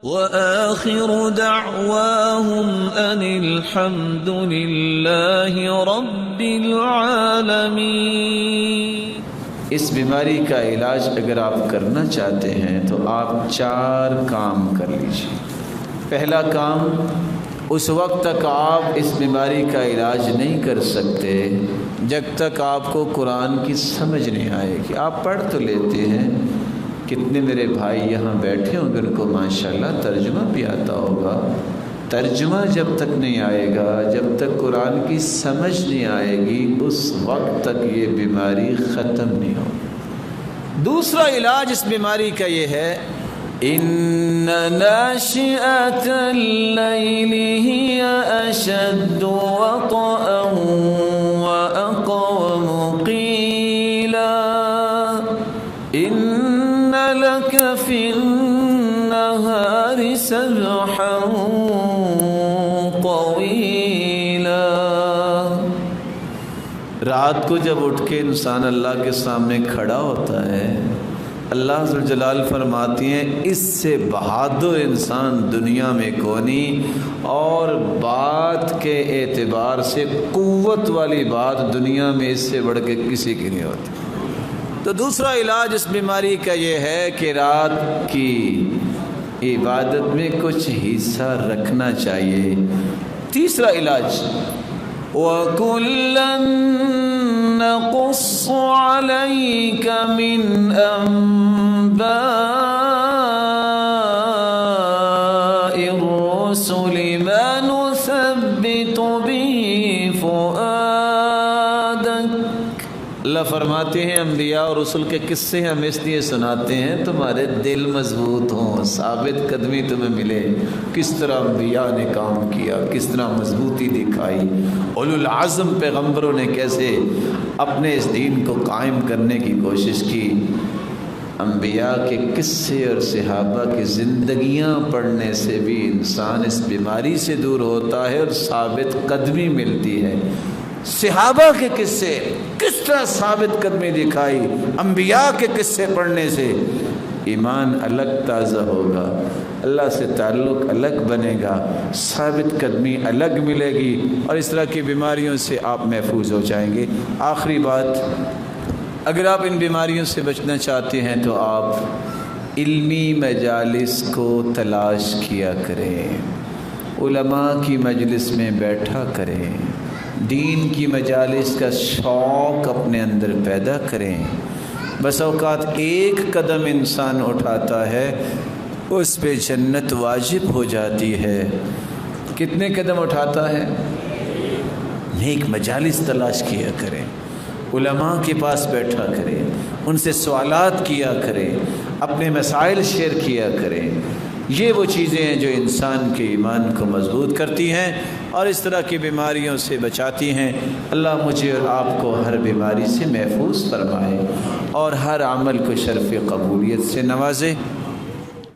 وآخر دعواهم أن الحمد لله رب العالمين۔ اس بیماری کا علاج اگر آپ کرنا چاہتے ہیں تو آپ 4 کام کر لیجیے۔ پہلا کام، اس وقت تک آپ اس بیماری کا علاج نہیں کر سکتے جب تک آپ کو قرآن کی سمجھ نہیں آئے گی۔ آپ پڑھ تو لیتے ہیں، کتنے میرے بھائی یہاں بیٹھے ہوں گے ان کو ماشاءاللہ ترجمہ بھی آتا ہوگا۔ ترجمہ جب تک نہیں آئے گا، جب تک قرآن کی سمجھ نہیں آئے گی، اس وقت تک یہ بیماری ختم نہیں ہوگی۔ دوسرا علاج اس بیماری کا یہ ہے، ان ناشئۃ اللیل ہی اشد وطئا واقوم قیلا ان لک فی النہار سبحا طویلا۔ رات کو جب اٹھ کے انسان اللہ کے سامنے کھڑا ہوتا ہے، اللہ ذوالجلال فرماتی ہیں اس سے بہادر انسان دنیا میں کونی، اور بات کے اعتبار سے قوت والی بات دنیا میں اس سے بڑھ کے کسی کی نہیں ہوتی۔ تو دوسرا علاج اس بیماری کا یہ ہے کہ رات کی عبادت میں کچھ حصہ رکھنا چاہیے۔ تیسرا علاج، وَكُلًّا نَقُصُّ عَلَيْكَ مِنْ أَنْبَاءِ الرُّسُلِ مَا نُثَبِّتُ بِهِ فُؤَادَكَ۔ اللہ فرماتے ہیں انبیاء اور رسول کے قصے ہم اس لیے سناتے ہیں تمہارے دل مضبوط ہوں، ثابت قدمی تمہیں ملے۔ کس طرح انبیاء نے کام کیا، کس طرح مضبوطی دکھائی، اولو العزم پیغمبروں نے کیسے اپنے اس دین کو قائم کرنے کی کوشش کی۔ انبیاء کے قصے اور صحابہ کی زندگیاں پڑھنے سے بھی انسان اس بیماری سے دور ہوتا ہے اور ثابت قدمی ملتی ہے۔ صحابہ کے قصے کس طرح ثابت قدمی دکھائی، انبیاء کے قصے پڑھنے سے ایمان الگ تازہ ہوگا، اللہ سے تعلق الگ بنے گا، ثابت قدمی الگ ملے گی، اور اس طرح کی بیماریوں سے آپ محفوظ ہو جائیں گے۔ آخری بات، اگر آپ ان بیماریوں سے بچنا چاہتے ہیں تو آپ علمی مجالس کو تلاش کیا کریں، علماء کی مجلس میں بیٹھا کریں، دین کی مجالس کا شوق اپنے اندر پیدا کریں۔ بس اوقات ایک قدم انسان اٹھاتا ہے اس پہ جنت واجب ہو جاتی ہے۔ کتنے قدم اٹھاتا ہے؟ نیک مجالس تلاش کیا کریں، علماء کے پاس بیٹھا کریں، ان سے سوالات کیا کریں، اپنے مسائل شیئر کیا کریں۔ یہ وہ چیزیں ہیں جو انسان کے ایمان کو مضبوط کرتی ہیں اور اس طرح کی بیماریوں سے بچاتی ہیں۔ اللہ مجھے اور آپ کو ہر بیماری سے محفوظ فرمائے اور ہر عمل کو شرف قبولیت سے نوازے۔